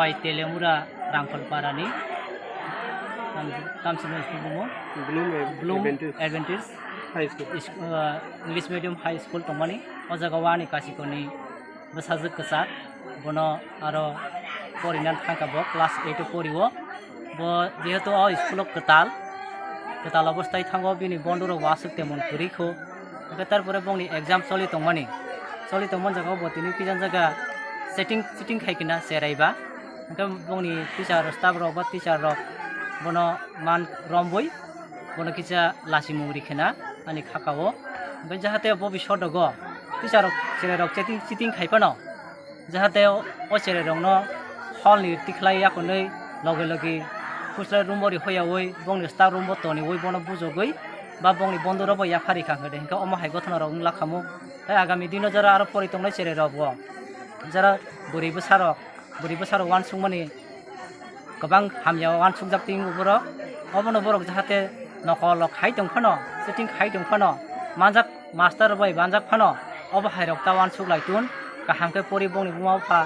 bai telemura rangkolparani tamsino school bumo Bloom Adventist High School. English medium high school tongmani o jaga wani kasikoni bwsajak kwchak bono aro porinan thangka bo class 8 poriwo bo jehetu o school ketal obosthai thango bini bondoro wasuk temon purikho tarpore bongni exam choli tongmani jaga bo tini kijan jaga setting khaikina seraiba bongni teacher staff rok ba teacher rok bono man romboi bono kisa lasi mungri khena ani khakao jahate bobi shodogo teacher rok chere rok setting khaipano jahate o chere rok no hall ni tikhlai yakonei loge pusla room bori hoyawoi bongni staff room bo toni oi bono bujogoi ba bongni bondoro bo yakhari khangde hinka oma hai gothona rok ungla khamu agami dino jara aro poritongnai chere rok bo jara buribo saro wan sungmani gobang hamya wan sungjak ting uboro obono borok jahate nokol khai tongphano setting khai tongphano manjak master bai banjak phano obo hairok ta wan suk laitun kahamke pori bongni bumau pha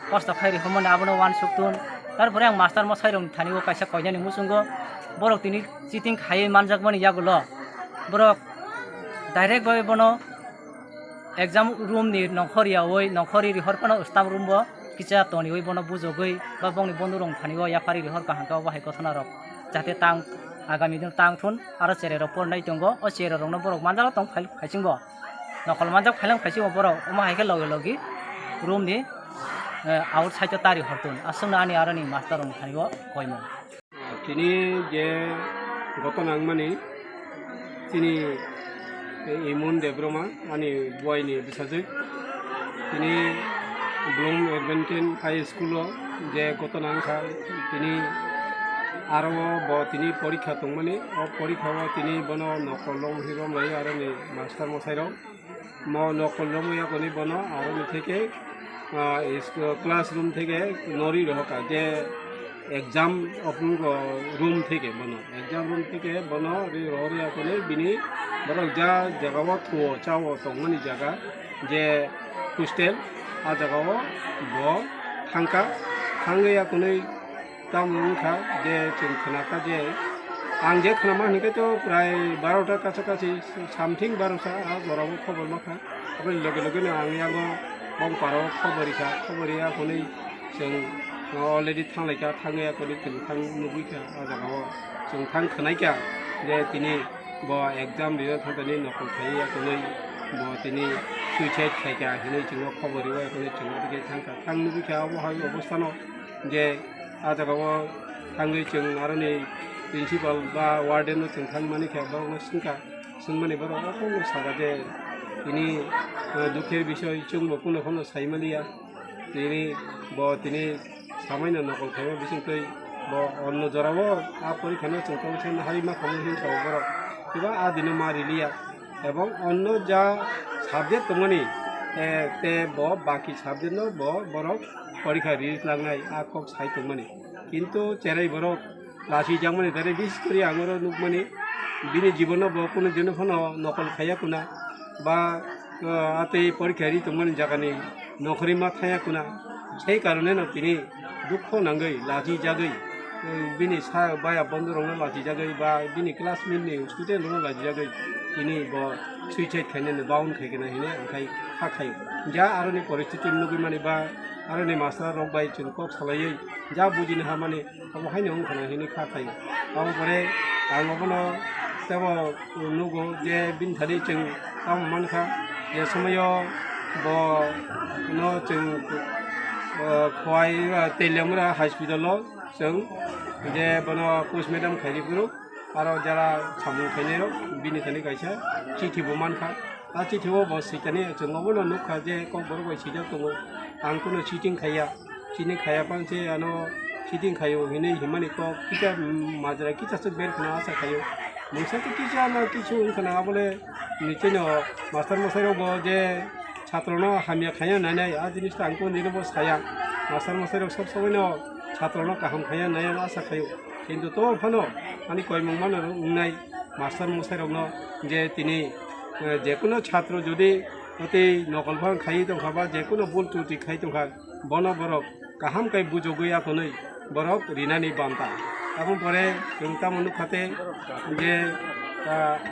kosto khairi homone abono wan suktun tarpore ang master mosai rong thaniwo kaisa koinani musungo borok tini setting khai manjak mani yagulo borok direct bai bono exam room ni nongkhori rihor phano staff room bo kicha toni oi bono bujogoi ba bongni bondu rong thaniwo yapari rihor kahangka obo hai kothona rok jahate tang agami din tang thun aro chere rok pornai tongo o chere rok no borok manjala tong khaisingbo nokol manjak khailang khaisingo borok oma haike logi room ni outside tari hortun asungna ani arani master rong thaniwo koimo Tini je gotonang mani tini imun debroma ani boy ni bisajik tini Bloom Adventist High School je gotonang kha tini aro bo tini porikha tongmani o porikha bo tini bono nokolom hirom lai arani master mosairo mo nokolom ya koni bono aro ni theke classroom theke nori roka je exam room theke bono ri roria kone bini borok jagawo thuo chawo tongmani jaga je hostel a jagawo bo thangya kone tamungkha je chungkhnaka je ang je khnama hinke to pray 12ta kaছাকাছি something 12ta a gorawo khobor makha abai loge na ang yago bong paro khoboria kone जों already थांलायका थांगया कनि थां नुबिका आ जागाव जों थां खनायका जे तिनि ब exam दिनो थांतनि नखल खायया कनि ब तिनि सुइसाइड खायका हिनै जों खबरिवा कनि जों दिके थांका थां नुबिका अबहाय अबस्थानो जे आ जागाव थांगै जों आरो नै प्रिन्सिपाल बा वार्डेन जों थां मानि खा बा सिनका सिनमानि बरो अखौ सागा जे तिनि दुखेर বিষয় जों बकुनो खनो साइमालिया तिनि सामायना नकल खायबा बिसिंकै bo onno jorabo a porikha no chungtong harima khomhin sawboro kiba a dinu mariliya ebong onno ja subject tongani te bo baki subject no bo borok porikha ris langnai a kok sai tongmani kintu cherai borok lasi jamani dare biskori angoro nukmani bini jibono bo kono jeno phono nokol khaya kuna ba ate porikha ri tongmani jagani nokhri ma khaya kuna sei karone no tini dukho nangai laji jagai bini sa baya bondhu rong laji jagai ba bini classmate ni student rong laji jagai ini bo suicide khaine ne bound khaigena hine angkai khakai ja aroni poristiti nugi mani ba aroni master rong bai chun kok salai ja bujini ha mani abo haine ong khana hine khakai abo pore angobono tebo nugo je bin thali chung am mankha je somayo bo no chung khoi telemura hospital lo जों जे बनो post madam खाइरिफोर आरो जरा सामु खाइनेरो बिनि थाने गायसा चिठी बो मानखा आ चिठी बो सिटाने जोंबो न नुखा जे कक बर गय सिटा दङ आं कोनो चिटिं खाया पांसे आनो चिटिं खायो हिने हिमानि को किटा माजरा किटासो बेर खना आसा खायो मोनसा किटा ना किछु खना बोले निचेनो मास्टर मसाइरो बो जे छात्रनो हामिया खाया नानै आ जिनिसटा आंको निरबो साया मास्टर मसाइरो सब सबैनो छात्रनो kaham khaya naya asa khayo kintu to phano ani koi mangman ungnai master mosairokno je tini jekono chhatro jodi oti nokol phang khai tongkha ba jekono bul tuti khai tongkha bono borok kaham kai bujogui akonoi borok rinani banta এবং পরে जों তামন খাতে যে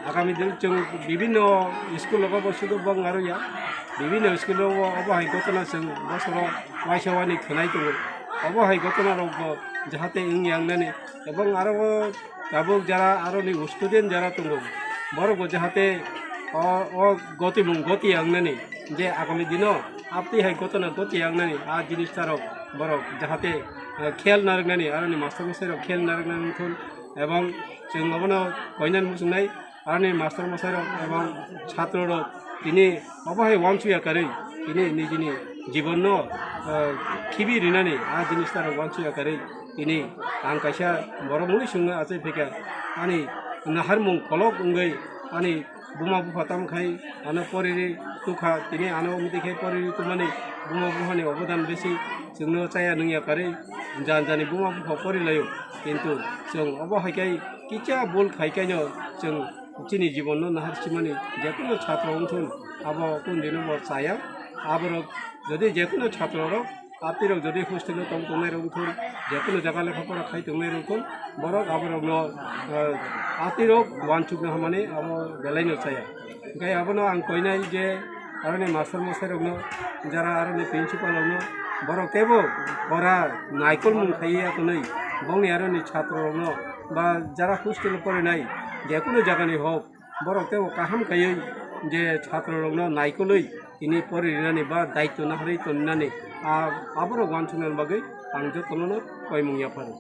আগামী দিন जों বিভিন্ন স্কুলও বসুদ বং আরো ইয়া বিভিন্ন স্কুলও অবহাই ঘটনা जों বছর ওয়াইসাওয়ানি খনাই দङ অবহাই ঘটনা যাহাতে ইংয়াংনানি এবং আরো গাবক যারা আরো নি স্টুডেন্ট যারা দङ বড় যাহাতে গতি আংনানি যে আগামী দিন আপনি হাই ঘটনা গতি আংনানি আ জিনিস তারক বড় যাহাতে খেল নারগনানি আরনি মাস্টার মশাইরক খেল নারগনানি থুন এবং जों অবনো কইনান মুসুনাই আরনি মাস্টার মশাইরক এবং ছাত্ররক তিনি অবহাই ওয়ানসুয়া কারে তিনি নিজনি জীবন খিবি রিনানি আ জিনিস তারক ওয়ানসুয়া কারে তিনি আং কাইসা বড় মুই সুঙ্গ আছে ফেকা আনি নাহার মুং কলক উঙ্গৈ আনি বুমা বুফা তামখাই আনো পরিরি তুখা তিনি আনো মিদিখাই পরিরি তুমানি बुमा बुहानि अबदान बेसि जोंनो चाया नोंया कारे जान बुमा बुफा परिलायो किन्तु जों अबहायखाय किचा बोल खायखायनो जों जोंनि जीवननो नाहारसिमानि जेकुनु छात्र उन्थुन आबो कुन्दिनो चाया आबरक जदि जेकुनु छात्ररक आपिरक जदि हस्टेल तंनाय उन्थुन जेकुनु जागा लेखाफोरा खाय तंनाय उन्थुन बरक आबरकनो आपिरक वानचुकनो हामानि आबो बेलायनो चाया ओंखाय आबोनो आं कइनाय जे आरनि मास्टार मस्टारनो যারা আর প্রিন্সিপালনো বড় কেব ওরা নাইকল মুখ খাইয়ে নাই বংনি আর ছাত্রনো বা যারা হোস্টেল পড়ে নাই যে কোনো জায়গানি হোক বড় কেব কাহাম খাইয়ে যে ছাত্রনো নাইকলই তিনি পরে রিনানি বা দায়িত্ব না হারাই তন্নানি আবার ওয়ান সুনার বাকে আং যতন কয়মুইয়া পারে।